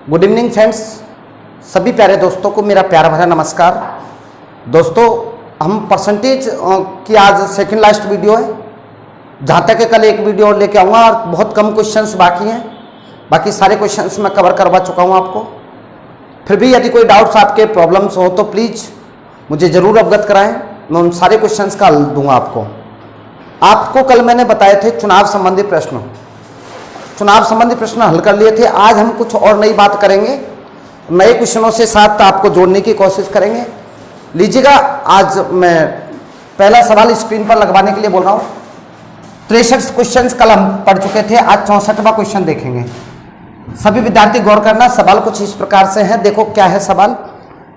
Good evening friends, सभी प्यारे दोस्तों को मेरा प्यारा भरा नमस्कार। दोस्तों, हम परसेंटेज की आज सेकंड लास्ट वीडियो है। जहाँ तक है कल एक वीडियो और लेके आऊँगा और बहुत कम क्वेश्चंस बाकी हैं। बाकी सारे क्वेश्चंस मैं कवर करवा चुका हूँ आपको। फिर भी यदि कोई डाउट्स आपके प्रॉब्लम्स हो तो प्लीज़ मुझे ज़रूर अवगत कराएं, मैं उन सारे क्वेश्चंस का हल दूँगा आपको कल मैंने बताए थे चुनाव संबंधी प्रश्न हल कर लिए थे। आज हम कुछ और नई बात करेंगे, नए क्वेश्चनों से साथ आपको जोड़ने की कोशिश करेंगे। लीजिएगा, आज मैं पहला सवाल स्क्रीन पर लगवाने के लिए बोल रहा हूँ। 63 क्वेश्चंस कल हम पढ़ चुके थे, आज 64वां क्वेश्चन देखेंगे। सभी विद्यार्थी गौर करना। सवाल कुछ इस प्रकार से है, देखो क्या है सवाल।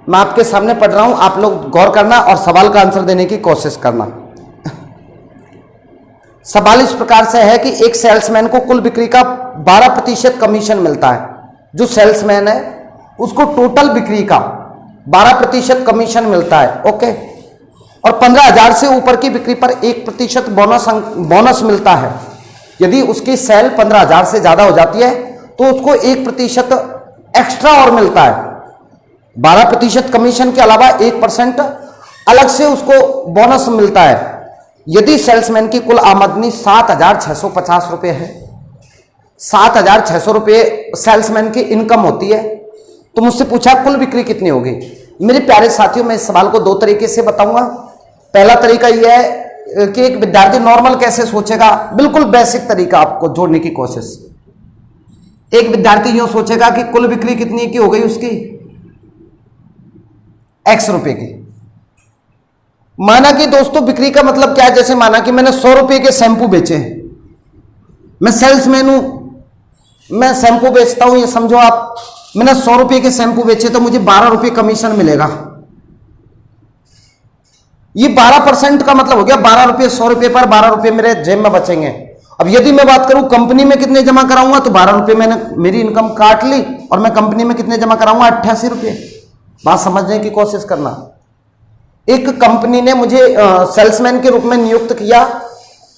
मैं आपके सामने पढ़ रहा हूँ, आप लोग गौर करना और सवाल का आंसर देने की कोशिश करना। सवाल इस प्रकार से है कि एक सेल्समैन को कुल बिक्री का 12% कमीशन मिलता है। जो सेल्समैन है उसको टोटल बिक्री का 12% कमीशन मिलता है, ओके। और 15,000 से ऊपर की बिक्री पर 1% बोनस मिलता है। यदि उसकी सेल 15,000 से ज्यादा हो जाती है तो उसको 1% एक्स्ट्रा और मिलता है। 12% कमीशन के अलावा 1% अलग से उसको बोनस मिलता है। यदि सेल्समैन की कुल आमदनी 7,650 रुपये है, 7,600 रुपये सेल्समैन की इनकम होती है, तो मुझसे पूछा कुल बिक्री कितनी होगी। मेरे प्यारे साथियों, मैं इस सवाल को दो तरीके से बताऊंगा। पहला तरीका यह है कि एक विद्यार्थी नॉर्मल कैसे सोचेगा, बिल्कुल बेसिक तरीका आपको जोड़ने की कोशिश। एक विद्यार्थी यूं सोचेगा कि कुल बिक्री कितनी की हो गई उसकी, X रुपए की। माना कि दोस्तों बिक्री का मतलब क्या है, जैसे माना कि मैंने 100 रुपए के शैंपू बेचे, मैं सेल्समैन हूं, मैं शैंपू बेचता हूं, ये समझो आप। मैंने 100 रुपए के शैंपू बेचे तो मुझे 12 रुपए कमीशन मिलेगा। ये 12% का मतलब हो गया 12 रुपए। 100 रुपए पर 12 रुपए मेरे जेब में बचेंगे। अब यदि मैं बात करूं कंपनी में कितने जमा कराऊंगा, तो 12 रुपए मैंने मेरी इनकम काट ली और मैं कंपनी में कितने जमा कराऊंगा, 88 रुपए। बात समझने की कोशिश करना। एक कंपनी ने मुझे सेल्समैन के रूप में नियुक्त किया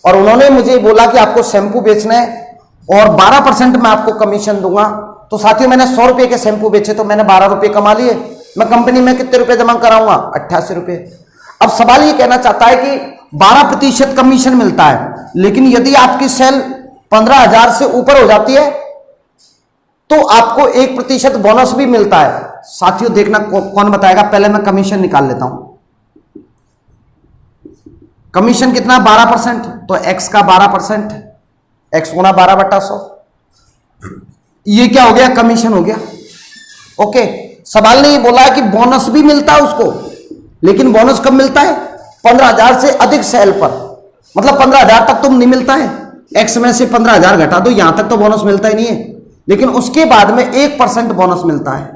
और उन्होंने मुझे बोला कि आपको शैंपू बेचना है और 12% मैं आपको कमीशन दूंगा। तो साथियों, मैंने 100 रुपए के शैंपू बेचे तो मैंने 12 रुपए कमा लिए। मैं कंपनी में कितने रुपए जमा कराऊंगा, 88 रुपए। अब सवाल ये कहना चाहता है कि 12% कमीशन मिलता है, लेकिन यदि आपकी सेल 15,000 से ऊपर हो जाती है तो आपको 1% बोनस भी मिलता है। साथियों देखना कौन बताएगा। पहले मैं कमीशन निकाल लेता हूं। कमीशन कितना, 12%, तो x का 12%, x गुना 12/100, ये क्या हो गया, कमीशन हो गया, ओके। सवाल ने ये बोला कि बोनस भी मिलता है उसको, लेकिन बोनस कब मिलता है, 15,000 से अधिक सेल पर। मतलब 15,000 तक तो नहीं मिलता है, x में से 15,000 घटा दो, यहां तक तो बोनस मिलता ही नहीं है। लेकिन उसके बाद में 1% बोनस मिलता है,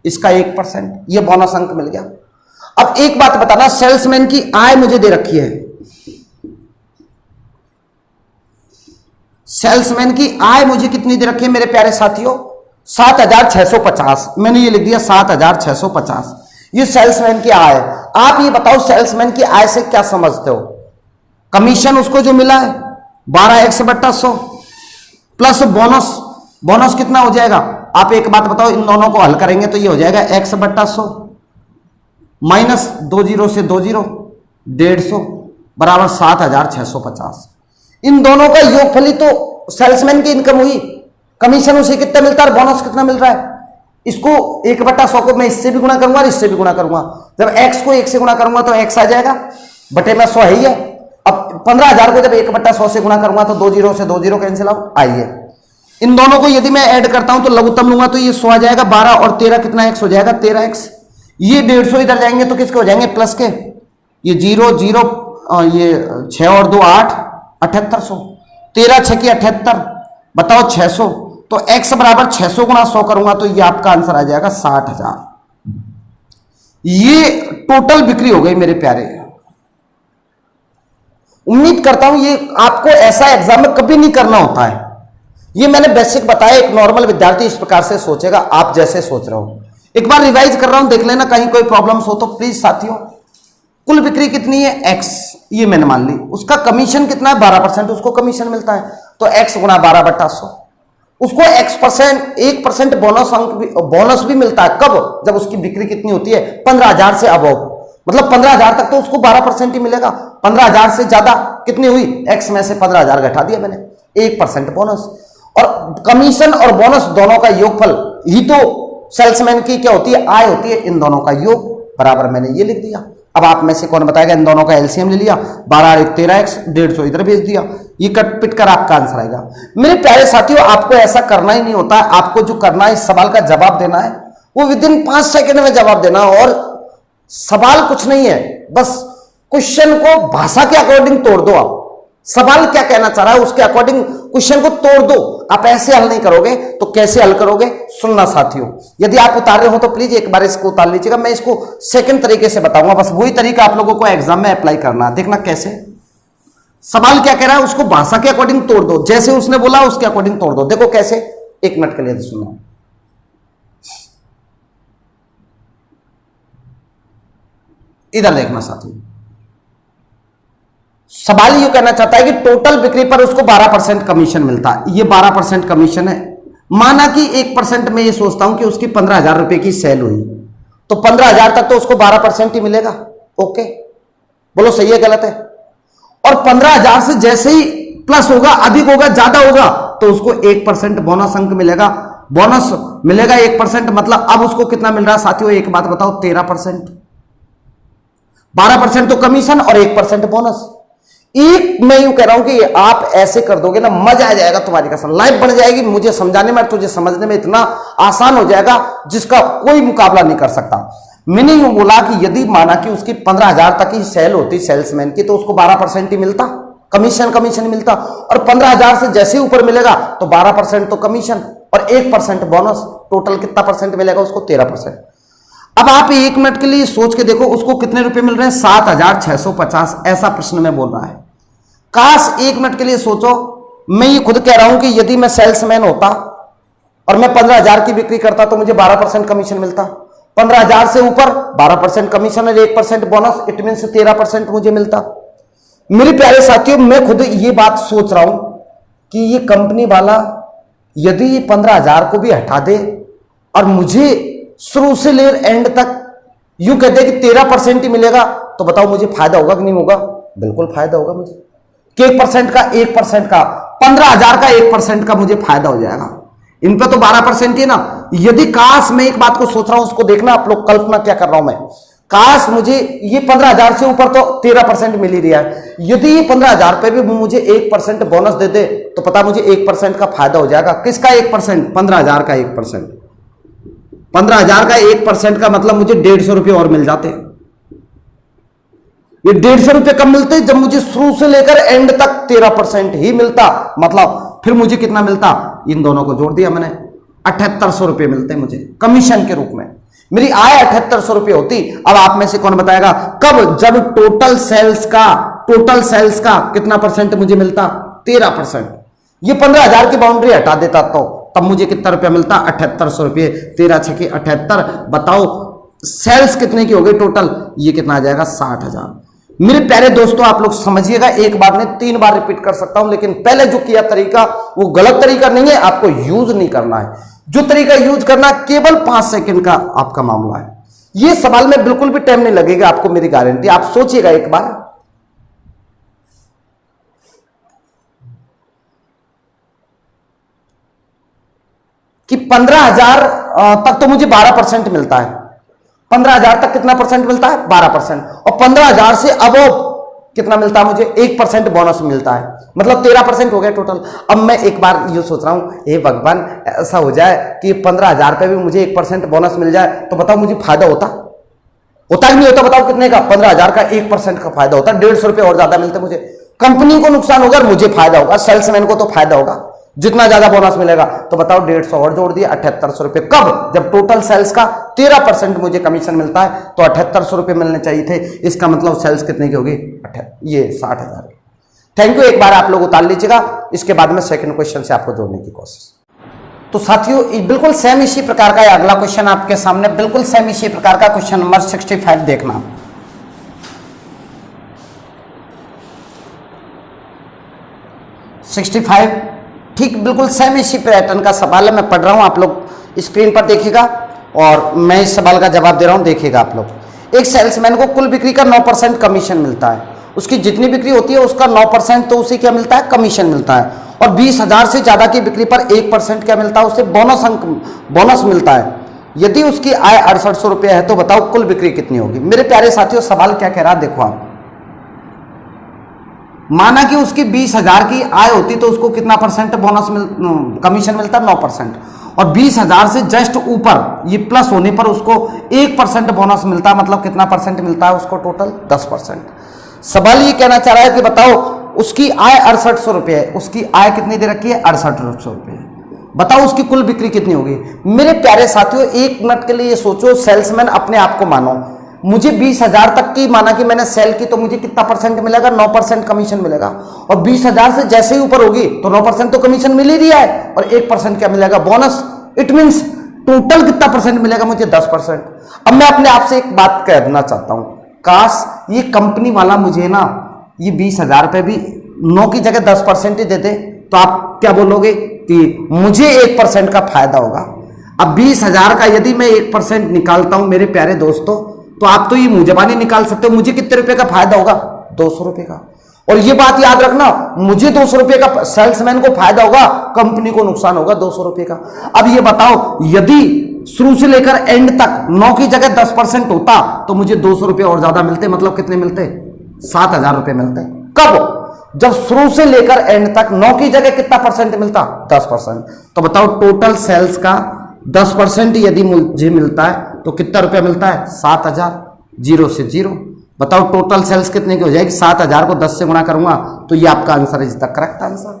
इसका 1%, ये बोनस अंक मिल गया। अब एक बात बताना, सेल्समैन की आय मुझे दे रखी है। सेल्समैन की आय मुझे कितनी दे रखी है मेरे प्यारे साथियों, 7,650। मैंने ये लिख दिया 7,650, ये सेल्समैन की आय। आप ये बताओ सेल्समैन की आय से क्या समझते हो। कमीशन उसको जो मिला है 12x/100 प्लस बोनस। बोनस कितना हो जाएगा, आप एक बात बताओ, इन दोनों को हल करेंगे तो ये हो जाएगा x/100 माइनस 2 0 से 2 0, 150 बराबर 7,650। इन दोनों का योगफल ही तो सेल्समैन की इनकम हुई। कमीशन उसे कितना मिलता है, बोनस कितना मिल रहा है। इसको 1/100 को मैं इससे भी गुणा करूंगा और इससे भी गुणा करूंगा। जब x को 1 से गुणा करूंगा तो x आ जाएगा, बटे में 100 ही है। अब 15,000 को जब 1/100 से गुणा करूंगा तो 2 0 से 2 0 कैंसिल आउट, आइए इन दोनों को यदि मैं ऐड करता हूं तो लघुत्तम लूंगा तो ये 100 आ जाएगा। 12 और 13 कितना, x हो जाएगा 13x। ये 150 इधर जाएंगे तो किसके हो जाएंगे, प्लस के। ये 0 0, ये 6 और 2 8, 7800। 13 6 की 78, बताओ 600। तो x बराबर 600 गुणा 100 करूंगा तो ये आपका आंसर आ जाएगा 60,000। ये टोटल बिक्री हो गई मेरे प्यारे। उम्मीद करता हूं ये आपको ऐसा एग्जाम में कभी नहीं करना होता है। ये मैंने बेसिक बताया, एक नॉर्मल विद्यार्थी इस प्रकार से सोचेगा, आप जैसे सोच रहे हो। एक बार रिवाइज कर रहा हूं, देख लेना कहीं कोई प्रॉब्लम्स हो तो प्लीज साथियों। कुल बिक्री कितनी है, x, ये मैंने मान ली। उसका कमीशन कितना है, 12%, उसको कमीशन मिलता है, तो x गुना 12/100 उसको X% 1% बोनस भी मिलता है। कब? जब उसकी बिक्री कितनी होती है 15,000 से अबव, मतलब 15,000 तक तो उसको 12% ही मिलेगा। 15,000 से ज्यादा कितनी हुई, X में से 15,000 घटा दिया मैंने, 1% बोनस। और कमीशन और बोनस दोनों का योगफल ही तो सेल्समैन की क्या होती है, आय होती है। इन दोनों का योग बराबर मैंने ये लिख दिया। अब आप में से कौन बताएगा, इन दोनों का एलसीएम ले लिया, 12 1 13x, 150 इधर भेज दिया, ये कट पिट कर आपका आंसर आएगा। मेरे प्यारे साथियों, आपको ऐसा करना ही नहीं होता है। आपको जो करना है, इस सवाल का जवाब देना है, वो विदिन 5 सेकंड में जवाब देना। और सवाल कुछ नहीं है, बस क्वेश्चन को भाषा के अकॉर्डिंग तोड़ दो। आप सवाल क्या कहना चाह रहा है उसके अकॉर्डिंग क्वेश्चन को तोड़ दो। आप ऐसे हल नहीं करोगे तो कैसे हल करोगे, सुनना साथियों। यदि आप उतार रहे हो तो प्लीज एक बार इसको उतार लीजिएगा। मैं इसको सेकंड तरीके से बताऊंगा, बस वही तरीका आप लोगों को एग्जाम में अप्लाई करना है। देखना कैसे, सवाल क्या कह रहा है उसको भाषा के अकॉर्डिंग तोड़ दो, जैसे उसने बोला उसके अकॉर्डिंग तोड़ दो। देखो कैसे, 1 मिनट के लिए सुनो। इधर देखना साथियों, सवाल ये कहना चाहता है कि टोटल बिक्री पर उसको 12% कमीशन मिलता है। ये 12% कमीशन है। माना कि 1% में ये सोचता हूं कि उसकी 15,000 रुपए की सेल हुई, तो 15,000 तक तो उसको 12% ही मिलेगा। ओके, बोलो सही है गलत है? और 15,000 से जैसे ही प्लस होगा, अधिक होगा, ज्यादा होगा, तो उसको 1% बोनस अंक मिलेगा। बोनस मिलेगा 1%, मतलब अब उसको कितना मिल रहा है साथियों, एक बात बताओ, 13%। 12% तो कमीशन और 1% बोनस। एक मैं यूं कह रहा हूं कि आप ऐसे कर दोगे ना, मजा आ जाएगा तुम्हारी कसम, लाइफ बन जाएगी। मुझे समझाने में, तुझे समझने में इतना आसान हो जाएगा जिसका कोई मुकाबला नहीं कर सकता। मैंने यूं बोला कि यदि माना कि उसकी 15,000 तक ही सेल होती सेल्समैन की, तो उसको 12% ही मिलता, कमीशन मिलता। और 15,000 से जैसे ऊपर मिलेगा तो 12% तो कमीशन और 1% बोनस, टोटल कितना परसेंट मिलेगा उसको, 13%। अब आप 1 मिनट के लिए सोच के देखो, उसको कितने रुपए मिल रहे हैं, 7,650। ऐसा प्रश्न में बोल रहा है। काश 1 मिनट के लिए सोचो, मैं ये खुद कह रहा हूं कि यदि मैं सेल्समैन होता और मैं 15,000 की बिक्री करता तो मुझे 12% कमीशन मिलता। 15,000 से ऊपर 12% कमीशन और 1% बोनस, इट मीन 13% मुझे मिलता। मेरे प्यारे साथियों, मैं खुद ये बात सोच रहा हूं कि ये कंपनी वाला यदि ये 15,000 को भी हटा दे और मुझे शुरू से ले एंड तक यूं कहते हैं कि 13% ही मिलेगा, तो बताओ मुझे फायदा होगा कि नहीं होगा? बिल्कुल फायदा होगा मुझे। 1% का 1% का 15,000 का 1% का मुझे फायदा हो जाएगा। इन पे तो 12% ही ना। यदि काश, मैं एक बात को सोच रहा हूं, उसको देखना आप लोग, कल्पना क्या कर रहा हूं मैं, काश मुझे ये 15,000 से ऊपर तो 13% मिल ही रहा है, यदि ये 15,000 पे भी मुझे 1% बोनस दे दे तो पता मुझे 1% का फायदा हो जाएगा। किसका 1%? 15,000 का 1%। 15,000 का 1% का मतलब मुझे 150 रुपये और मिल जाते। ये 150 रुपये कब मिलते? जब मुझे शुरू से लेकर एंड तक 13% ही मिलता। मतलब फिर मुझे कितना मिलता? इन दोनों को जोड़ दिया मैंने, 7800 रुपये मिलते मुझे कमीशन के रूप में। मेरी आय 7800 रुपये होती। अब आप में से कौन बताएगा कब? जब टोटल सेल्स का कितना परसेंट मुझे मिलता? 13%। ये 15,000 की बाउंड्री हटा देता तो तब मुझे कितना रुपया मिलता? 7800 रुपये। 13 छके 78। बताओ सेल्स कितने की हो गई टोटल? ये कितना आ जाएगा? 60,000। मेरे प्यारे दोस्तों, आप लोग समझिएगा, एक बार नहीं 3 बार रिपीट कर सकता हूं, लेकिन पहले जो किया तरीका वो गलत तरीका नहीं है, आपको यूज नहीं करना है। जो तरीका यूज करना केवल 5 सेकंड का आपका मामला है। ये सवाल में बिल्कुल भी टाइम नहीं लगेगा आपको, मेरी गारंटी। आप सोचिएगा एक बार, कि 15,000 तक तो मुझे 12% मिलता है। 15,000 तक कितना परसेंट मिलता है? 12%। और 15,000 से अब कितना मिलता है मुझे? 1% बोनस मिलता है, मतलब 13% हो गया टोटल। अब मैं एक बार ये सोच रहा हूं, हे भगवान, ऐसा हो जाए कि 15,000 पे भी मुझे 1% बोनस मिल जाए, तो बताओ मुझे फायदा होता कि नहीं होता? बताओ कितने का? 15,000 का 1% का फायदा होता, 150 रुपये और ज्यादा मिलते मुझे। कंपनी को नुकसान होगा, मुझे फायदा होगा, सेल्समैन को तो फायदा होगा जितना ज्यादा बोनस मिलेगा। तो बताओ 150 और जोड़ दिया, 7800 रुपये। कब? जब टोटल सेल्स का 13% मुझे कमीशन मिलता है, तो 7800 रुपये मिलने चाहिए थे। इसका मतलब सेल्स कितने की होगी? ये 60,000। Thank you. एक बार आप लोग उतार लीजिएगा, इसके बाद में सेकंड क्वेश्चन से आपको जोड़ने की कोशिश। तो साथियों, बिल्कुल सेम इसी प्रकार का अगला क्वेश्चन आपके सामने, बिल्कुल सेम इसी प्रकार का क्वेश्चन नंबर 65 देखना। ठीक बिल्कुल सेम इसी पैटर्न का सवाल है, मैं पढ़ रहा हूं, आप लोग स्क्रीन पर देखिएगा और मैं इस सवाल का जवाब दे रहा हूं, देखिएगा आप लोग। एक सेल्समैन को कुल बिक्री का 9% कमीशन मिलता है, उसकी जितनी बिक्री होती है उसका 9% तो उसे क्या मिलता है, कमीशन मिलता है, और 20,000 से ज्यादा की बिक्री पर 1% क्या मिलता है, उसे बोनस मिलता है। यदि उसकी आय 6800 रुपये है तो बताओ कुल बिक्री कितनी होगी। मेरे प्यारे साथियों, सवाल क्या कह रहा है, देखो आप, माना कि उसकी 20,000 की आय होती तो उसको कितना परसेंट बोनस कमीशन मिलता, 9%, और 20,000 से जस्ट ऊपर ये प्लस होने पर उसको 1% बोनस मिलता, मतलब कितना परसेंट मिलता है उसको, टोटल 10%। सवाल ये कहना चाह रहा है कि बताओ उसकी आय 6800 रुपये है, उसकी आय कितनी दे रखी है, 6800 रुपये, बताओ उसकी कुल बिक्री कितनी होगी। मेरे प्यारे साथियों, एक मिनट के लिए ये सोचो, सेल्समैन अपने आप को मानो, मुझे 20,000 तक की माना कि मैंने सेल की तो मुझे कितना परसेंट मिलेगा, 9% कमीशन मिलेगा, और 20,000 से जैसे ही ऊपर होगी तो 9% तो कमीशन मिल ही रहा है, और 1% क्या मिलेगा, बोनस। इट मीन्स टोटल कितना परसेंट मिलेगा मुझे, 10%। अब मैं अपने आप से एक बात कहना चाहता हूं, काश ये कंपनी वाला मुझे ना ये 20,000 रुपये भी 9 की जगह 10% ही देते, तो आप क्या बोलोगे कि मुझे 1% का फायदा होगा। अब 20,000 का यदि मैं 1% निकालता हूं मेरे प्यारे दोस्तों, तो आप तो ये मुंह जबानी निकाल सकते हो, मुझे कितने रुपए का फायदा होगा, 200 रुपए का। और ये बात याद रखना, मुझे 200 रुपए का सेल्समैन को फायदा होगा, कंपनी को नुकसान होगा 200 रुपए का। अब ये बताओ, यदि शुरू से लेकर एंड तक 9 की जगह 10% होता तो मुझे 200 रुपए और ज्यादा मिलते, मतलब कितने मिलते, 7,000 रुपए मिलते। कब, जब शुरू से लेकर एंड तक 9 की जगह कितना परसेंट मिलता, 10%। तो बताओ टोटल सेल्स का 10% यदि मुझे मिलता है तो कितना रुपया मिलता है, 7,000, 0 से 0। बताओ टोटल सेल्स कितने की हो जाएगी, 7,000 को 10 से गुणा करूंगा तो ये आपका answer is the correct answer,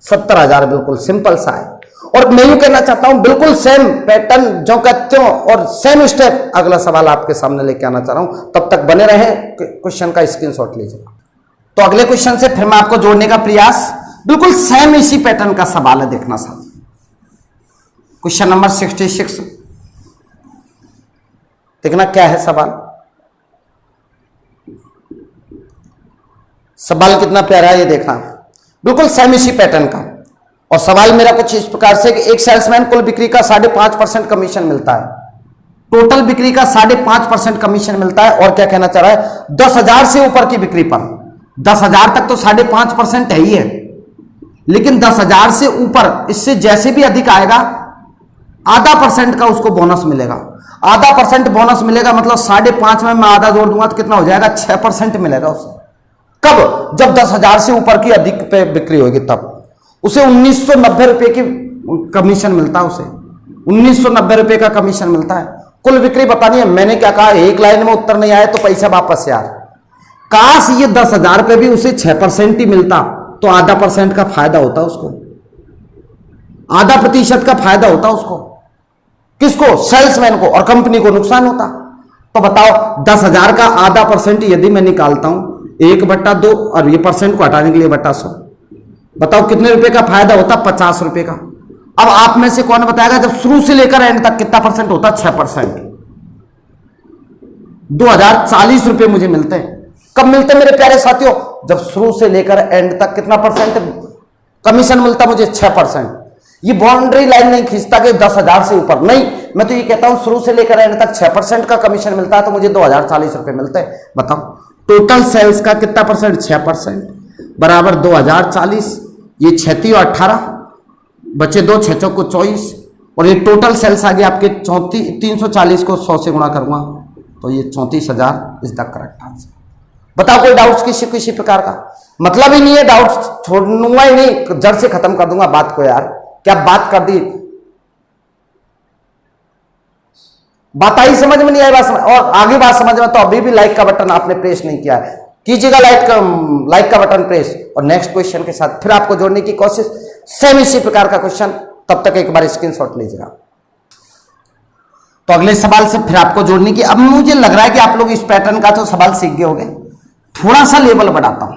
70,000। बिल्कुल सिंपल सा है। और मैं यूं कहना चाहता हूं, बिल्कुल सेम पैटर्न जो कहते हो और सेम स्टेप अगला सवाल आपके सामने लेके आना चाह रहा हूं, तब तक बने रहे, क्वेश्चन का स्क्रीनशॉट लीजिएगा। तो अगले क्वेश्चन से फिर मैं आपको जोड़ने का प्रयास, बिल्कुल सेम इसी पैटर्न का सवाल है, देखना साथ। क्वेश्चन नंबर 66, देखना क्या है सवाल। सवाल कितना प्यारा है ये देखना, बिल्कुल सेम इसी पैटर्न का। और सवाल मेरा कुछ इस प्रकार से कि एक सेल्समैन कुल बिक्री का 5.5% कमीशन मिलता है, टोटल बिक्री का 5.5% कमीशन मिलता है, और क्या कहना चाह रहा है, 10,000 से ऊपर की बिक्री पर, 10,000 तक तो 5.5% है ही है, लेकिन 10,000 से ऊपर इससे जैसे भी अधिक आएगा आधा % का उसको बोनस मिलेगा। आधा % बोनस मिलेगा, मतलब 5.5 में मैं आधा जोड़ दूंगा तो कितना हो जाएगा, 6% मिलेगा उसे। कब, जब 10,000 से ऊपर की अधिक पे बिक्री होगी तब उसे 1990 रुपए की कमीशन मिलता है, उसे 1990 रुपए का कमीशन मिलता है। कुल बिक्री बतानी है, मैंने क्या कहा, एक लाइन में उत्तर नहीं आया तो पैसा वापस यार। काश ये 10,000 रुपए भी उसे 6% ही मिलता तो आधा % का फायदा होता उसको, आधा % का फायदा होता उसको, किसको, सेल्समैन को, और कंपनी को नुकसान होता। तो बताओ 10,000 का आधा % यदि मैं निकालता हूं 1/2 और ये % को हटाने के लिए बटा 100, बताओ कितने रुपए का फायदा होता, 50 रुपए का। अब आप में से कौन बताएगा जब शुरू से लेकर एंड तक कितना % होता, 6%, 2040 रुपए मुझे मिलते हैं। कब मिलते हैं मेरे प्यारे साथियों, जब शुरू से लेकर एंड तक कितना % कमीशन मिलता मुझे, 6%। ये बाउंड्री लाइन नहीं खींचता कि 10,000 से ऊपर, नहीं, मैं तो ये कहता हूं शुरू से लेकर एंड तक 6% का कमीशन मिलता है तो मुझे 2040 रुपए मिलते हैं। बताओ टोटल सेल्स का कितना %, 6% बराबर 2040, ये 36 और 18 बचे 2, 6 को 24, और ये टोटल सेल्स आ गए आपके 340 को 100 से गुणा करूंगा तो ये 34,000 इज द करेक्ट आंसर। बताओ कोई डाउट्स किसी प्रकार का, मतलब ही नहीं है, डाउट्स छोड़ूंगा ही नहीं, जड़ से खत्म कर दूंगा बात को यार। क्या बात कर दी, बात आई समझ में नहीं आई बात और आगे बात समझ में, तो अभी भी लाइक का बटन आपने प्रेस नहीं किया है, कीजिएगा लाइक का बटन प्रेस। और नेक्स्ट क्वेश्चन के साथ फिर आपको जोड़ने की कोशिश, सेम इसी प्रकार का क्वेश्चन, तब तक एक बार स्क्रीनशॉट लीजिएगा। तो अगले सवाल से फिर आपको जोड़ने की, अब मुझे लग रहा है कि आप लोग इस पैटर्न का तो सवाल सीख गए होंगे, थोड़ा सा लेवल बढ़ाता हूं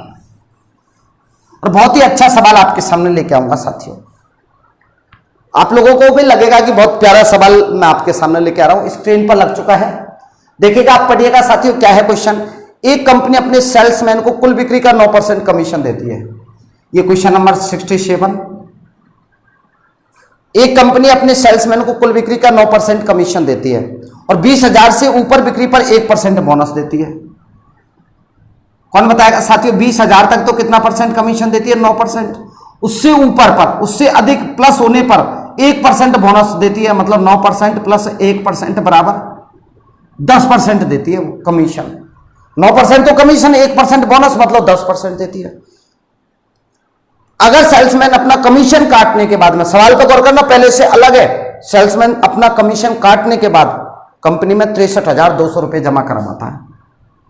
और बहुत ही अच्छा सवाल आपके सामने लेके आऊंगा साथियों। आप लोगों को भी लगेगा कि बहुत प्यारा सवाल मैं आपके सामने लेके आ रहा हूं, स्क्रीन पर लग चुका है, देखिएगा, आप पढ़िएगा साथियों। क्या है क्वेश्चन, एक कंपनी अपने सेल्समैन को कुल बिक्री का 9% कमीशन देती है। ये क्वेश्चन नंबर 67, एक कंपनी अपने सेल्समैन को कुल बिक्री का 9% कमीशन देती है और 20,000 से ऊपर बिक्री पर 1% बोनस देती है। कौन बताएगा साथियों? 20,000 तक तो कितना परसेंट कमीशन देती है? 9%। उससे ऊपर पर, उससे अधिक प्लस होने पर 1% बोनस देती है, मतलब 9% प्लस 1% बराबर 10% देती है कमीशन। 9% तो कमीशन, 1% बोनस, मतलब 10% देती है। अगर सेल्समैन अपना कमीशन काटने के बाद में, सवाल पर गौर करना, पहले से अलग है, सेल्समैन अपना कमीशन काटने के बाद कंपनी में 63,200 रुपये जमा करवाता है।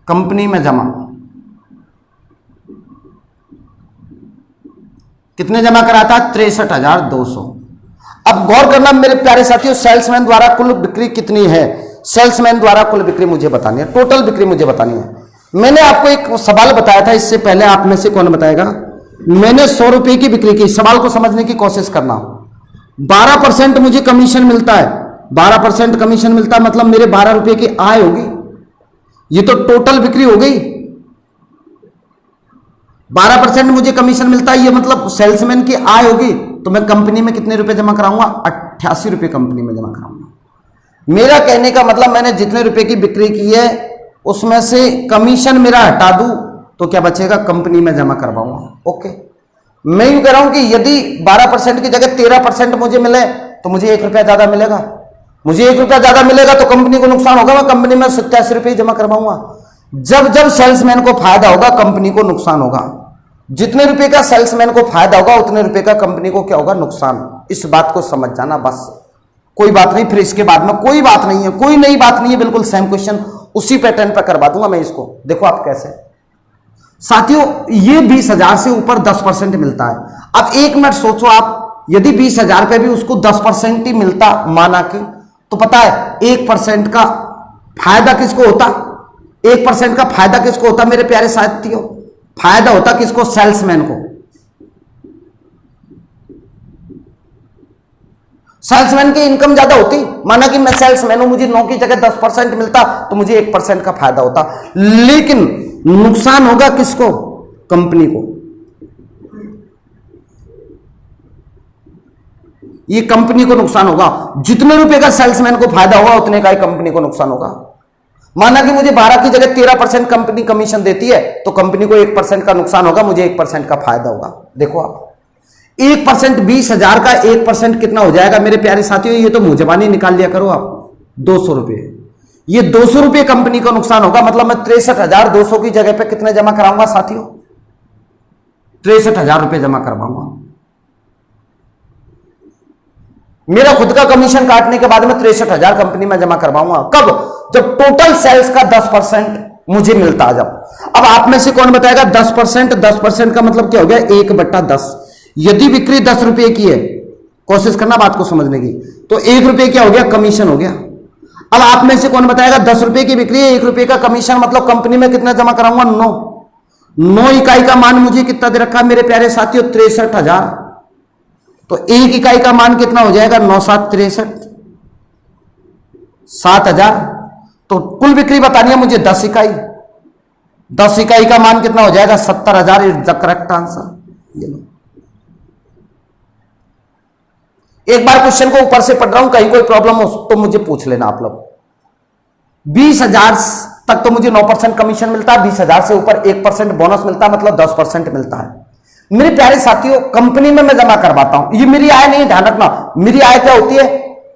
कंपनी में जमा कितने जमा कराता है? 63,200। अब गौर करना मेरे प्यारे साथियों, सेल्समैन द्वारा कुल बिक्री कितनी है? सेल्समैन द्वारा कुल बिक्री मुझे बतानी है, टोटल बिक्री मुझे बतानी है। मैंने आपको एक सवाल बताया था, इससे पहले आप में से कौन बताएगा? मैंने 100 रुपए की बिक्री की। सवाल को समझने की कोशिश करना। 12% मुझे कमीशन मिलता है, 12% कमीशन मिलता है, मतलब मेरे 12 रुपए की आय होगी। ये तो टोटल बिक्री हो गई। 12% मुझे कमीशन मिलता है, ये मतलब सेल्समैन की आय होगी। तो मैं कंपनी में कितने रुपए जमा कराऊंगा? 88 रुपए कंपनी में जमा कराऊंगा। मेरा कहने का मतलब, मैंने जितने रुपए की बिक्री की है उसमें से कमीशन मेरा हटा दूं तो क्या बचेगा? कंपनी में जमा करवाऊंगा। ओके, मैं यूं कह रहा हूं कि यदि 12% की जगह 13% मुझे मिले तो मुझे 1 रुपया ज्यादा मिलेगा। मुझे 1 रुपया ज्यादा मिलेगा तो कंपनी को नुकसान होगा, मैं कंपनी में 87 रुपये जमा करवाऊंगा। जब जब सेल्समैन को फायदा होगा कंपनी को नुकसान होगा। जितने रुपए का सेल्समैन को फायदा होगा उतने रुपए का कंपनी को क्या होगा? नुकसान। इस बात को समझ जाना बस, कोई बात नहीं। फिर इसके बाद में कोई बात नहीं है, कोई नई बात नहीं है, बिल्कुल सेम क्वेश्चन उसी पैटर्न पर करवा दूंगा मैं इसको। देखो आप कैसे साथियों, ये 20,000 से ऊपर 10% मिलता है। अब एक मिनट सोचो आप, यदि 20,000 पे भी उसको 10% ही मिलता माना कि, तो पता है 1% का फायदा किसको होता? 1% का फायदा किसको होता मेरे प्यारे साथियों? फायदा होता किसको? सेल्समैन को। सेल्समैन की इनकम ज्यादा होती। माना कि मैं सेल्समैन हूं, मुझे 9 की जगह 10% मिलता तो मुझे 1% का फायदा होता। लेकिन नुकसान होगा किसको? कंपनी को। ये कंपनी को नुकसान होगा। जितने रुपए का सेल्समैन को फायदा होगा उतने का ही कंपनी को नुकसान होगा। माना कि मुझे 12 की जगह 13% कंपनी कमीशन देती है तो कंपनी को 1% का नुकसान होगा, मुझे 1% का फायदा होगा। देखो आप 1%, 20,000 का 1% कितना हो जाएगा मेरे प्यारे साथियों? ये तो मुंह जबानी निकाल लिया करो आप, 200 रुपये। ये 200 रुपये कंपनी को नुकसान होगा, मतलब मैं 63,200 की जगह पे कितने जमा कराऊंगा साथियों? 63,000 रुपये जमा करवाऊंगा। मेरा खुद का कमीशन काटने के बाद में 63,000 कंपनी में जमा करवाऊंगा। कब? जब टोटल सेल्स का 10% मुझे मिलता। जब अब आप में से कौन बताएगा 10%? 10% का मतलब क्या हो गया? 1/10। यदि बिक्री 10 रुपए की है, कोशिश करना बात को समझने की, तो 1 रुपए क्या हो गया? कमीशन हो गया। अब आप में से कौन बताएगा 10 रुपए की बिक्री है, 1 रुपए का कमीशन, मतलब कंपनी में कितना जमा कराऊंगा? 9 इकाई का मान मुझे कितना दे रखा है मेरे प्यारे साथियों? 63,000। तो 1 इकाई का मान कितना हो जाएगा? 9 7 63, 7,000। तो कुल बिक्री बतानी है मुझे 10 इकाई। 10 इकाई का मान कितना हो जाएगा? 70,000 इज द करेक्ट आंसर। ये लो, एक बार क्वेश्चन को ऊपर से पढ़ रहा हूं, कहीं कोई प्रॉब्लम हो तो मुझे पूछ लेना आप लोग। 20,000 तक तो मुझे 9% कमीशन मिलता है, 20,000 से ऊपर 1% बोनस मिलता है, मतलब 10% मिलता है। मेरे प्यारे साथियों, कंपनी में मैं जमा करवाता हूं, ये मेरी आय नहीं, ध्यान रखना। मेरी आय क्या होती है?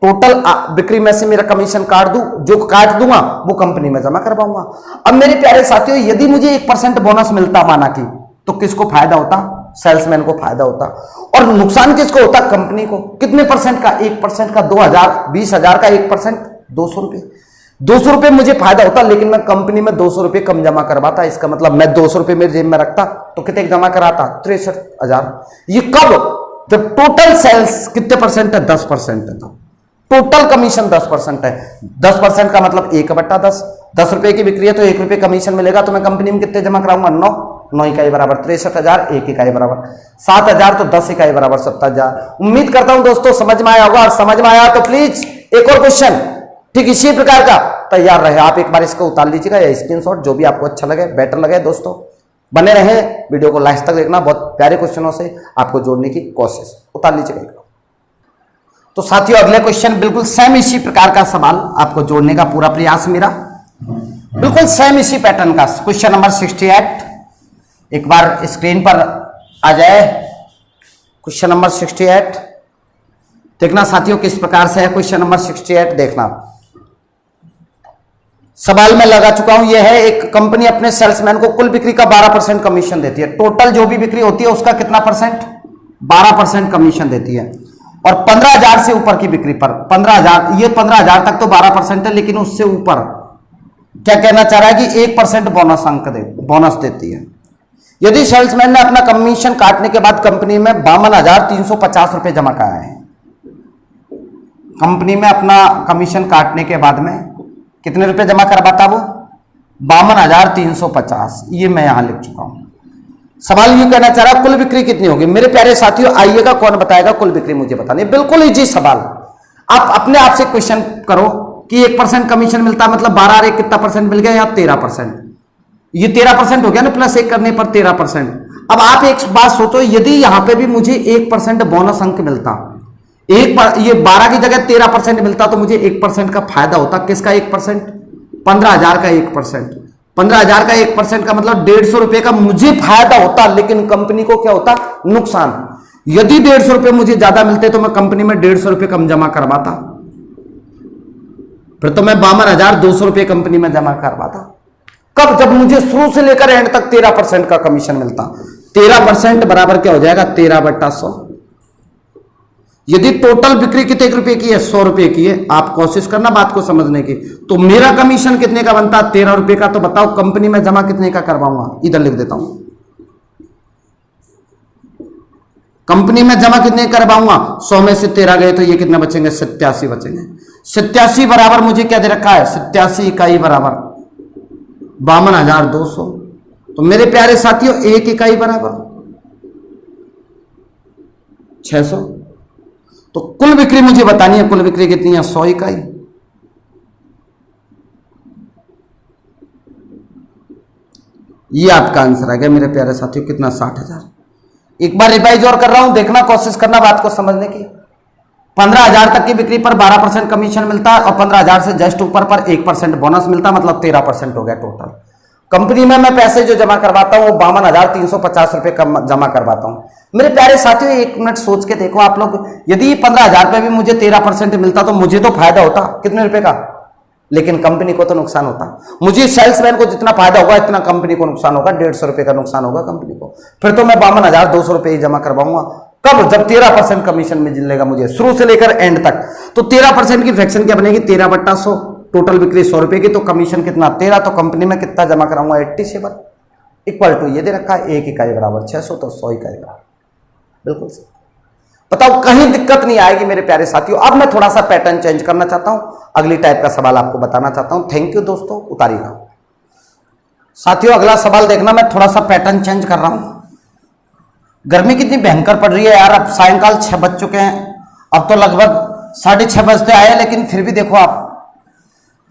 टोटल बिक्री में से मेरा कमीशन काट दूं, जो काट दूंगा वो कंपनी में जमा करवाऊंगा। अब मेरे प्यारे साथियों, यदि मुझे 1% बोनस मिलता माना कि, तो किसको फायदा होता? सेल्समैन को फायदा होता। और नुकसान किसको होता? कंपनी को। कितने परसेंट का? 1% का। 2,000, 20,000 का 1%, 200 रुपये। 200 रुपये मुझे फायदा होता, लेकिन मैं कंपनी में 200 रुपये कम जमा करवाता। इसका मतलब मैं 200 रुपये मेरे जेब में रखता तो कितने जमा कराता? 63,000। ये कब? जब टोटल सेल्स कितने परसेंट है? 10% है। तो टोटल कमीशन 10% है। 10% का मतलब 1/10। 10 रुपए की बिक्री है तो 1 रुपये कमीशन मिलेगा, तो मैं कंपनी में कितने जमा कराऊंगा? 9 इकाई बराबर 63,000, 1 इकाई बराबर 7,000, तो 10 इकाई बराबर 70,000। उम्मीद करता हूं दोस्तों समझ में आया होगा, और समझ में आया तो प्लीज एक और क्वेश्चन ठीक इसी प्रकार का तैयार रहे। आप एक बार इसको उतार लीजिएगा या स्क्रीनशॉट, जो भी आपको अच्छा लगे, बेटर लगे। दोस्तों बने रहे, वीडियो को लास्ट तक देखना, बहुत प्यारे क्वेश्चनों से आपको जोड़ने की कोशिश। उतार लीजिएगा। तो साथियों अगले क्वेश्चन बिल्कुल सेम इसी प्रकार का सवाल आपको जोड़ने का पूरा प्रयास मेरा, बिल्कुल सेम इसी पैटर्न का क्वेश्चन नंबर 68 एक बार स्क्रीन पर आ जाए। क्वेश्चन नंबर 68 देखना साथियों किस प्रकार से है। क्वेश्चन नंबर 68 देखना, सवाल में लगा चुका हूं। यह है एक कंपनी अपने सेल्समैन को कुल बिक्री का 12% कमीशन देती है। टोटल जो भी बिक्री होती है उसका कितना परसेंट, 12% कमीशन देती है। और 15,000 से ऊपर की बिक्री पर 15,000, ये 15,000 तक तो 12% है, लेकिन उससे ऊपर क्या कहना चाह रहा है कि 1% बोनस देती है। यदि सेल्समैन ने अपना कमीशन काटने के बाद कंपनी में 52,350 रुपए जमा कराए हैं, कंपनी में अपना कमीशन काटने के बाद में कितने रुपए जमा करवाता वो, 52,350। ये मैं यहां लिख चुका हूं। सवाल ये कहना चाह रहा कुल बिक्री कितनी होगी। मेरे प्यारे साथियों आइएगा, कौन बताएगा कुल बिक्री, मुझे बतानी। बिल्कुल इजी सवाल। आप अपने आप से क्वेश्चन करो कि 1% कमीशन मिलता मतलब 12 और 1 कितना परसेंट मिल गया, या 13%। ये 13% हो गया ना, प्लस 1 करने पर 13%। अब आप एक बात सोचो, यदि यहां पे भी मुझे 1% बोनस अंक मिलता, ये 12 की जगह 13% मिलता, तो मुझे 1% का फायदा होता। किसका 1%, 15,000 का 1%। 15,000 का 1% का मतलब 150 रुपए का मुझे फायदा होता, लेकिन कंपनी को क्या होता, नुकसान। यदि 150 रुपए मुझे ज्यादा मिलते तो मैं कंपनी में 150 रुपए कम जमा करवाता, फिर तो मैं 52,200 रुपए कंपनी में जमा करवाता। कब, जब मुझे शुरू से लेकर एंड तक 13% का कमीशन मिलता। 13% बराबर क्या हो जाएगा, 13/100। यदि टोटल बिक्री कितने रुपए की है, 100 रुपए की है, आप कोशिश करना बात को समझने की, तो मेरा कमीशन कितने का बनता, 13 रुपए का। तो बताओ कंपनी में जमा कितने का करवाऊंगा, इधर लिख देता हूं। कंपनी में जमा कितने करवाऊंगा, 100 में से 13 गए तो ये कितने बचेंगे, 87 बचेंगे। 87 बराबर मुझे क्या दे रखा है, 87 इकाई बराबर 52,200। तो मेरे प्यारे साथियों 1 इकाई बराबर 600। तो कुल बिक्री मुझे बतानी है, कुल बिक्री कितनी है, 100 इकाई। ये आपका आंसर आ गया मेरे प्यारे साथियों, कितना, 60,000। एक बार रिवाइज और कर रहा हूं, देखना, कोशिश करना बात को समझने की। 15,000 तक की बिक्री पर 12% कमीशन मिलता है, और 15,000 से जस्ट ऊपर पर 1% बोनस मिलता, मतलब 13% हो गया टोटल। कंपनी में मैं पैसे जो जमा करवाता हूं वो 52,350 रुपए जमा करवाता हूं। मेरे प्यारे साथियों 1 मिनट सोच के देखो आप लोग, यदि 15,000 रुपए भी मुझे 13% मिलता तो मुझे तो फायदा होता, कितने रुपए का, लेकिन कंपनी को तो नुकसान होता। मुझे सेल्समैन को जितना फायदा होगा इतना कंपनी को नुकसान होगा, 150 रुपए का नुकसान होगा कंपनी को। फिर तो मैं 52,200 रुपए ही जमा करवाऊंगा। कब, जब 13% कमीशन मिलेगा मुझे शुरू से लेकर एंड तक। तो 13% की फ्रैक्शन क्या बनेगी, 13/100। टोटल बिक्री 100 रुपए की, तो कमीशन कितना, 13। तो कंपनी में कितना जमा कराऊंगा, 87 इक्वल टू ये दे रखा है 1 इकाई बराबर 600, तो 100 इकाई बराबर। बिल्कुल सही। बताओ कहीं दिक्कत नहीं आएगी मेरे प्यारे साथियों। अब मैं थोड़ा सा पैटर्न चेंज करना चाहता हूं, अगली टाइप का सवाल आपको बताना चाहता हूं। थैंक यू दोस्तों, उतारिएगा साथियों। अगला सवाल देखना, मैं थोड़ा सा पैटर्न चेंज कर रहा हूं। गर्मी कितनी भयंकर पड़ रही है यार। अब सायंकाल 6 बज चुके हैं, अब तो लगभग 6:30 बजते आए, लेकिन फिर भी देखो आप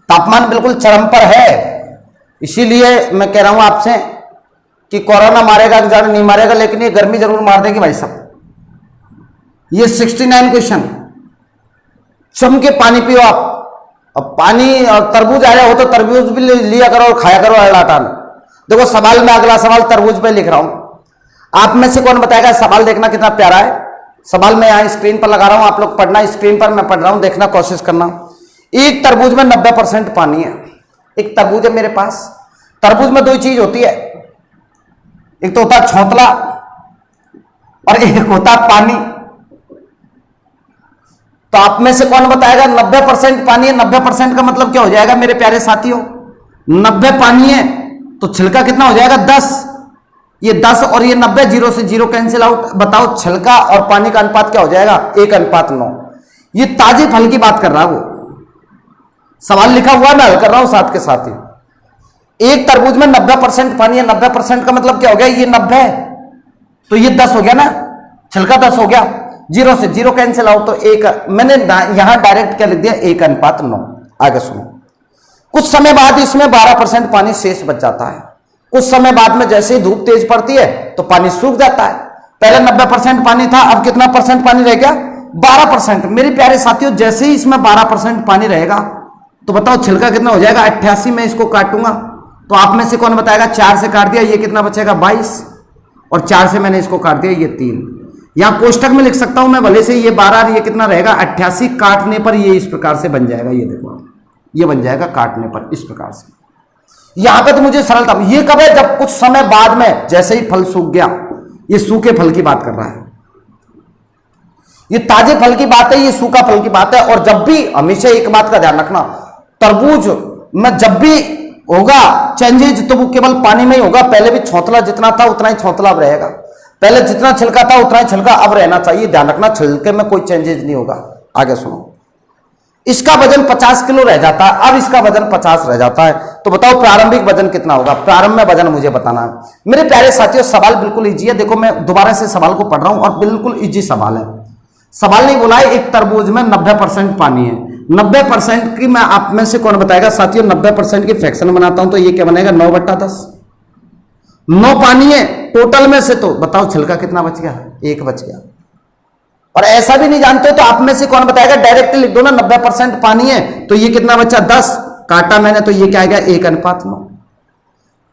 तापमान बिल्कुल चरम पर है। इसीलिए मैं कह रहा हूं आपसे कि कोरोना मारेगा कि जाने नहीं मारेगा, लेकिन ये गर्मी जरूर मार देगी भाई साहब। ये 69 क्वेश्चन, जम के पानी पियो आप। अब पानी और तरबूज आया हो तो तरबूज भी लिया करो और खाया करो अड़ाटान। देखो सवाल में, अगला सवाल तरबूज पे लिख रहा हूं। आप में से कौन बताएगा, सवाल देखना कितना प्यारा है। सवाल मैं यहां स्क्रीन पर लगा रहा हूं, आप लोग पढ़ना, स्क्रीन पर मैं पढ़ रहा हूं, देखना कोशिश करना। एक तरबूज में 90% पानी है। एक तरबूज है मेरे पास। तरबूज में 2 चीज होती है, एक तो होता है छोतला और एक होता है पानी। तो आप में से कौन बताएगा 90% पानी है। 90% का मतलब क्या हो जाएगा मेरे प्यारे साथियों, 90 पानी है तो छिलका कितना हो जाएगा, 10। ये 10 और ये 90, 0 से 0 कैंसिल आउट। बताओ छिलका और पानी का अनुपात क्या हो जाएगा, 1:9। ये ताजे फल की बात कर रहा है वो। सवाल लिखा हुआ मैं हल कर रहा हूं साथ के साथ ही। एक तरबूज में 90% पानी है। 90% का मतलब क्या हो गया, ये 90 है तो ये 10 हो गया ना, छिलका 10 हो गया। 0 से 0 कैंसिल आउट, तो 1। मैंने यहां डायरेक्ट क्या लिख दिया, 1:9। आगे सुनो, कुछ समय बाद इसमें 12% पानी शेष बच जाता है। कुछ समय बाद में जैसे ही धूप तेज पड़ती है तो पानी सूख जाता है। पहले 90% पानी था, अब कितना परसेंट पानी रह गया, 12%। मेरे प्यारे साथियों जैसे ही इसमें 12% पानी रहेगा तो बताओ छिलका कितना हो जाएगा 88। में इसको काटूंगा तो आप में से कौन बताएगा? 4 से काट दिया, ये कितना बचेगा 22, और 4 से मैंने इसको काट दिया, ये 3। यहां कोष्टक में लिख सकता हूं मैं भले से, ये 12, ये कितना रहेगा 88, काटने पर ये इस प्रकार से बन जाएगा। ये देखो ये बन जाएगा काटने पर इस प्रकार से। यहां पे तो मुझे सरलता, ये कब है? जब कुछ समय बाद में जैसे ही फल सूख गया। ये सूखे फल की बात कर रहा है, ये ताजे फल की बात है, ये सूखा फल की बात है। और जब भी हमेशा एक बात का ध्यान रखना, तरबूज में जब भी होगा चेंजेज तो वो केवल पानी में ही होगा। पहले भी छोंतला जितना था उतना ही छोंतला अब रहेगा, पहले जितना छिलका था उतना ही छिलका अब रहना चाहिए। ध्यान रखना छिलके में कोई चेंजेज नहीं होगा। आगे सुनो, इसका वजन 50 किलो रह जाता है, अब इसका वजन 50 रह जाता है। तो बताओ प्रारंभिक वजन कितना होगा? प्रारंभ में वजन मुझे बताना है। मेरे प्यारे साथियों सवाल बिल्कुल इजी है। देखो मैं दोबारा से सवाल को पढ़ रहा हूं और बिल्कुल इजी सवाल है। सवाल नहीं बोला है, एक तरबूज में 90% पानी है। 90% की मैं आप में से कौन बताएगा साथियों? 90% की फ्रैक्शन बनाता हूं तो ये क्या बनेगा? 9/10। 9 पानी है टोटल में से, तो बताओ छिलका कितना बच गया? 1 बच गया। और ऐसा भी नहीं जानते तो आप में से कौन बताएगा? डायरेक्ट लिख दो ना, 90% पानी है तो ये कितना बचा? 10, काटा मैंने तो ये क्या आ गया? 1:9।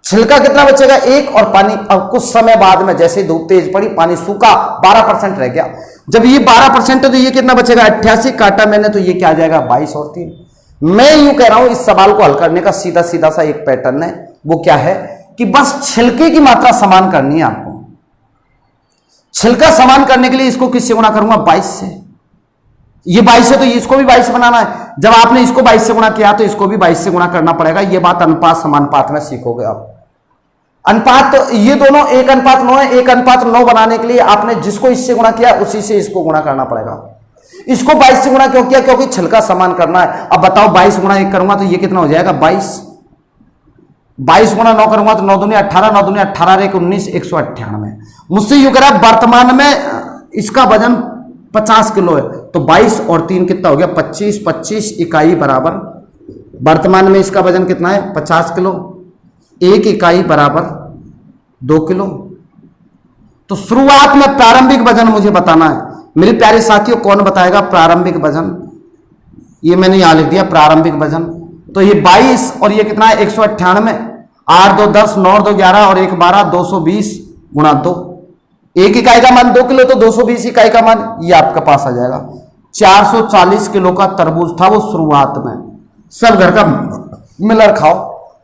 छिलका कितना बचेगा? 1, और पानी अब कुछ समय बाद में जैसे धूप तेज पड़ी पानी सूखा 12% रह गया। जब ये 12% है तो ये कितना बचेगा? 88, काटा मैंने तो ये क्या आ जाएगा? 22 और 3। मैं यूं कह रहा हूं इस सवाल को हल करने का सीधा सीधा सा एक पैटर्न है, वो क्या है कि बस छिलके की मात्रा समान करनी है आपको। छिलका समान करने के लिए इसको किससे गुणा करूंगा? 22 से। ये 22 है तो इसको भी 22 बनाना है। जब आपने इसको 22 से गुणा किया तो इसको भी 22 से गुणा करना पड़ेगा। ये बात अनुपात समानुपात में सीखोगे आप। अनुपात तो ये दोनों 1:9 है। 1:9 बनाने के लिए आपने जिसको इससे गुणा किया उसी से इसको गुणा करना पड़ेगा। इसको 22 से गुणा क्यों किया? क्योंकि छिलका समान करना है। अब बताओ 22 गुणा 1 करूंगा तो ये कितना हो जाएगा? 22। 22 गुणा 9 करूंगा तो 9 दूनी 18, 9 दूनी 18, 1 19, 198। मुझसे यूं करा वर्तमान में इसका वजन 50 किलो है तो 22 और 3 कितना हो गया? 25। 25 इकाई बराबर, वर्तमान में इसका वजन कितना है? 50 किलो। 1 इकाई बराबर 2 किलो। तो शुरुआत में प्रारंभिक वजन मुझे बताना है। मेरे प्यारे साथियों कौन बताएगा प्रारंभिक वजन? ये मैंने यहां लिख दिया प्रारंभिक वजन। तो ये 22 और ये कितना है? 198। 8 2 10, 9 2 11 और 1 12, 220 गुणा 2। 1 इकाई का मान 2 किलो तो 220 इकाई का मान ये आपके पास आ जाएगा। 440 किलो का तरबूज था वो शुरुआत में। सब घर का मिलर खाओ,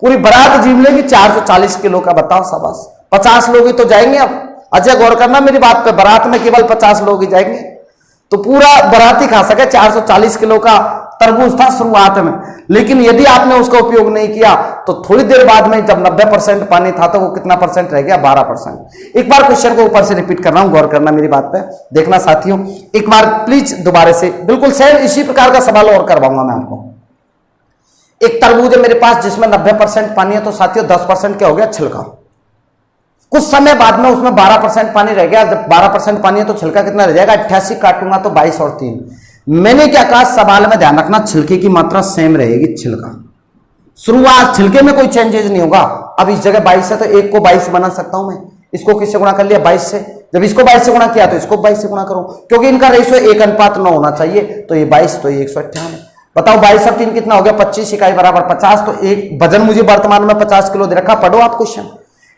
पूरी बारात जीव लेगी 440 किलो का। बताओ शाबाश। 50 लोग ही तो जाएंगे। अब अजय गौर करना मेरी बात पे, बारात में केवल 50 लोग ही जाएंगे तो पूरा बारात ही खा सके। 440 किलो का तरबूज था शुरुआत में, लेकिन यदि आपने उसका उपयोग नहीं किया तो थोड़ी देर बाद में जब 90% पानी था तो वो कितना परसेंट रह गया? 12%। एक बार क्वेश्चन को ऊपर से रिपीट कर रहा हूं, गौर करना मेरी बात पे। देखना साथियों एक बार प्लीज दोबारा से, बिल्कुल सेम इसी प्रकार का सवाल और करवाऊंगा मैं आपको। एक तरबूज है मेरे पास जिसमें 90% पानी है तो साथियों 10% क्या हो गया? छिलका। कुछ समय बाद में उसमें 12% पानी रह गया। जब 12% पानी है तो छिलका कितना रह जाएगा? 88, काटूंगा तो 22 और 3। मैंने क्या कहा? सवाल में ध्यान रखना छिलके की मात्रा सेम रहेगी। छिलका शुरुआत, छिलके में कोई चेंजेस नहीं होगा। अब इस जगह 22 है तो 1 को 22 बना सकता हूं मैं। इसको किससे गुणा कर लिया? 22 से। जब इसको 22 से गुणा किया तो इसको 22 से गुणा करूं, क्योंकि इनका रेशियो 1:9 होना चाहिए। तो ये 22 तो ये 198। बताओ 22 और 3 कितना हो गया? 25 इकाई बराबर 50। तो एक वजन मुझे वर्तमान में 50 किलो दे रखा, पढ़ो आप क्वेश्चन।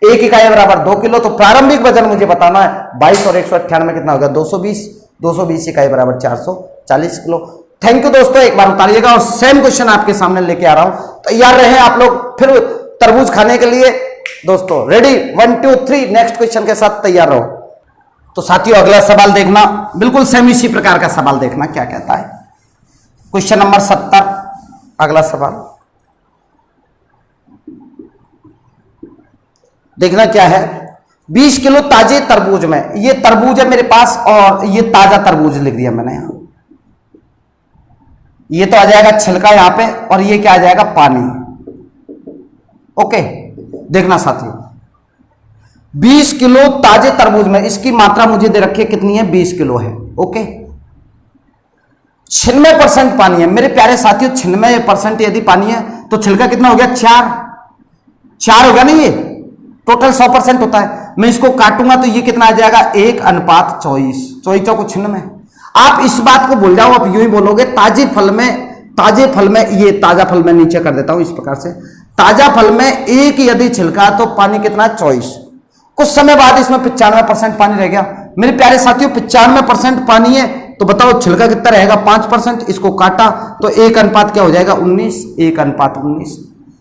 1 इकाई बराबर 2 किलो। तो प्रारंभिक वजन मुझे बताना है। 22 और 198 कितना हो गया? 220। 220 इकाई बराबर 440 किलो। थैंक यू दोस्तों, एक बार उतारिएगा और सेम क्वेश्चन आपके सामने लेके आ रहा हूं। तैयार रहे आप लोग फिर तरबूज खाने के लिए दोस्तों। रेडी? 1 2 3 नेक्स्ट क्वेश्चन के साथ तैयार रहो। तो साथियों अगला सवाल देखना, बिल्कुल सेम इसी प्रकार का सवाल देखना क्या कहता है। क्वेश्चन नंबर 70 अगला सवाल देखना क्या है। 20 किलो ताजे तरबूज में, ये तरबूज है मेरे पास और ये ताजा तरबूज लिख दिया मैंने यहां। ये तो आ जाएगा छिलका यहां पे और ये क्या आ जाएगा? पानी। ओके देखना साथियों, 20 किलो ताजे तरबूज में इसकी मात्रा मुझे दे रखी है कितनी है? 20 किलो है। ओके 96% पानी है मेरे प्यारे साथियों। 96% यदि पानी है तो छिलका कितना हो गया? 4 होगा नहीं, ये टोटल 100% होता है। मैं इसको काटूंगा तो ये कितना आ जाएगा? 1:24। 24 को 96। आप इस बात को भूल जाओ, आप यूं ही बोलोगे ताजे फल में ये ताजा फल मैं नीचे कर देता हूं इस प्रकार से, ताजा फल में एक यदि छिलका तो पानी कितना 24, कुछ समय बाद इसमें 95% पानी रह गया। मेरे प्यारे साथियों 95% पानी है, तो बताओ छिलका कितना रहेगा 5%, इसको काटा तो 1 क्या हो जाएगा 19, 1:19।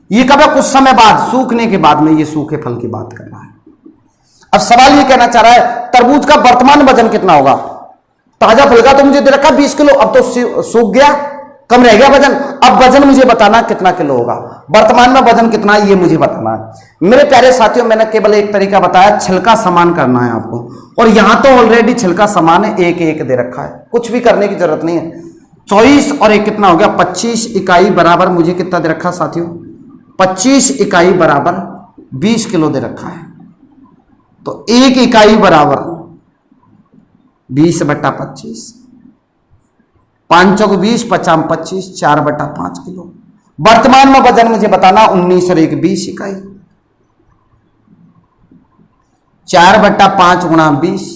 ये कब है? कुछ समय बाद, सूखने के बाद में, ये सूखे फल की बात कर रहा है। अब सवाल ये कहना चाह रहा है तरबूज का वर्तमान वजन कितना होगा? ताजा फल का तो मुझे दे रखा 20 किलो, अब तो सूख गया, कम रह गया वजन। अब वजन मुझे बताना कितना किलो होगा, वर्तमान में वजन कितना है ये मुझे बताना है। मेरे प्यारे साथियों मैंने केवल एक तरीका बताया, छिलका समान करना है आपको, और यहां तो ऑलरेडी छिलका समान है, 1 दे रखा है, कुछ भी करने की जरूरत नहीं है। 24 और 1 कितना हो गया 25 इकाई बराबर मुझे कितना दे रखा साथियों? 25 इकाई बराबर 20 किलो दे रखा है। तो 1 इकाई बराबर 20/25, 5 × 20, 50 × 25, 4/5 किलो। वर्तमान में वजन मुझे बताना 19 और 1 20 इकाई, 4/5 × 20,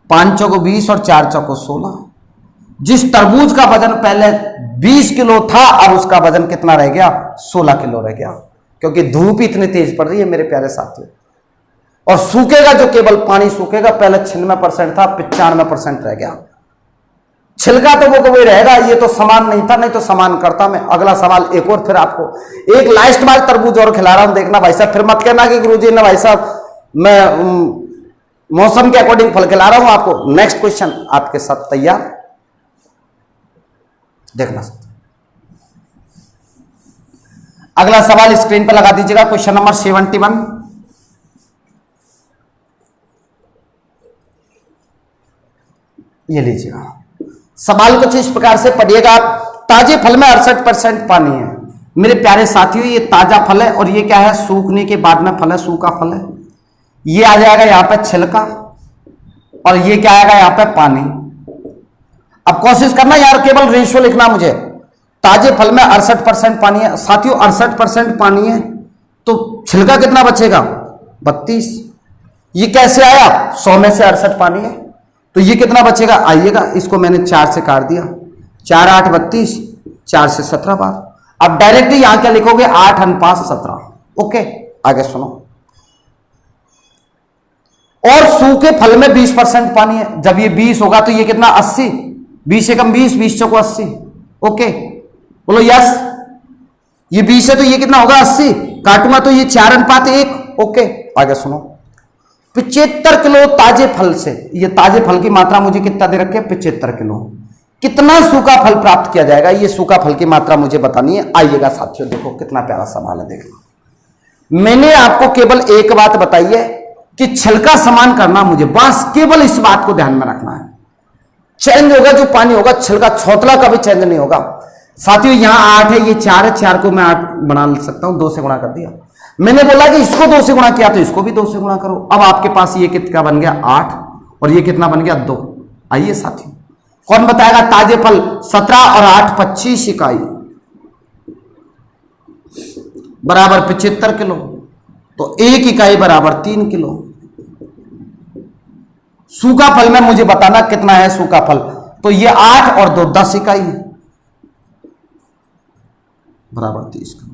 5 × 20 और 4 × 16। जिस तरबूज का वजन पहले 20 किलो था, अब उसका वजन कितना रह गया 16 किलो रह गया, क्योंकि धूप इतनी तेज पड़ रही है मेरे प्यारे साथियों। और सूखेगा जो केवल पानी सूखेगा, पहले 96% था 95% रह गया। छिलका तो वो वही रहेगा, ये तो समान नहीं था, नहीं तो समान करता मैं। अगला सवाल एक और, फिर आपको एक लास्ट बार तरबूज और खिला रहा हूं, देखना भाई साहब, फिर मत कहना कि गुरुजी ने भाई साहब मैं मौसम के अकॉर्डिंग फल खिला रहा हूं आपको। नेक्स्ट क्वेश्चन आपके साथ तैयार, देखना। अगला सवाल स्क्रीन पर लगा दीजिएगा, क्वेश्चन नंबर 71। ये लीजिएगा सवाल कुछ इस प्रकार से पढ़िएगा आप। ताजे फल में 68% पानी है। मेरे प्यारे साथियों ये ताजा फल है, और ये क्या है सूखने के बाद में फल है, सूखा फल है। ये आ जाएगा यहां पे छिलका, और ये क्या आएगा यहां पे पानी। अब कोशिश करना यार, केवल रेशियो लिखना मुझे। ताजे फल में 68% पानी है साथियों, 68% पानी है, तो छिलका कितना बचेगा 32। ये कैसे आया? 100 में से 68 पानी है, तो ये कितना बचेगा? आइएगा, इसको मैंने 4 से काट दिया, 4 8 32, 4 से 17 बार। अब डायरेक्टली यहां क्या लिखोगे 8:17। ओके, आगे सुनो। और सूखे फल में 20% पानी है। जब ये 20 होगा तो ये कितना 80, 20 से कम 20, 20 चौको 80। ओके बोलो यस। ये 20 है तो ये कितना होगा 80, काटूंगा तो ये 4:1। ओके आगे सुनो। 75 किलो ताजे फल से, ये ताजे फल की मात्रा मुझे कितना दे रखे 75 किलो। कितना सूखा फल प्राप्त किया जाएगा, ये सूखा फल की मात्रा मुझे बतानी है। आइएगा साथियों, देखो कितना प्यारा सवाल है, देखना। मैंने आपको केवल एक बात बताई है कि छिलका समान करना मुझे, बस केवल इस बात को ध्यान में रखना है। चेंज होगा जो पानी होगा, छिलका छोतला कभी चेंज नहीं होगा साथियों। यहां 8 है, ये 4 है, 4 को मैं 8 बना सकता हूं, 2 से गुणा कर दिया। मैंने बोला कि इसको 2 से गुणा किया तो इसको भी 2 से गुणा करो। अब आपके पास ये कितना बन गया 8, और ये कितना बन गया 2। आइए साथियों, कौन बताएगा? ताजे फल 17 और 8 25 इकाई बराबर 75 किलो, तो 1 इकाई बराबर 3 किलो। सूखा फल में मुझे बताना कितना है सूखा फल, तो ये 8 और 2 10 इकाई बराबर 30 किलो।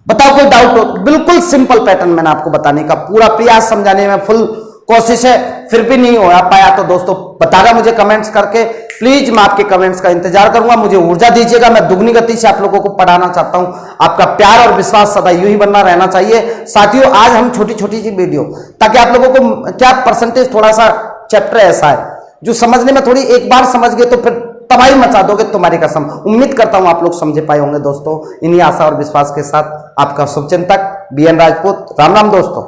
बताओ कोई डाउट हो? बिल्कुल सिंपल पैटर्न मैंने आपको बताने का पूरा प्रयास, समझाने में फुल कोशिश है, फिर भी नहीं हो पाया तो दोस्तों बताना मुझे कमेंट्स करके। प्लीज मैं आपके कमेंट्स का इंतजार करूंगा, मुझे ऊर्जा दीजिएगा। मैं दुगनी गति से आप लोगों को पढ़ाना चाहता हूं। आपका प्यार और विश्वास सदा यूं ही बना रहना चाहिए साथियों। आज हम छोटी छोटी सी वीडियो, ताकि आप लोगों को क्या परसेंटेज, थोड़ा सा चैप्टर ऐसा है जो समझने में थोड़ी, एक बार समझ गए तो फिर तबाही मचा दोगे तुम्हारी कसम। उम्मीद करता हूं आप लोग समझे पाए होंगे दोस्तों। इन्हीं आशा और विश्वास के साथ आपका शुभचिंतक BN राजपूत। राम राम दोस्तों।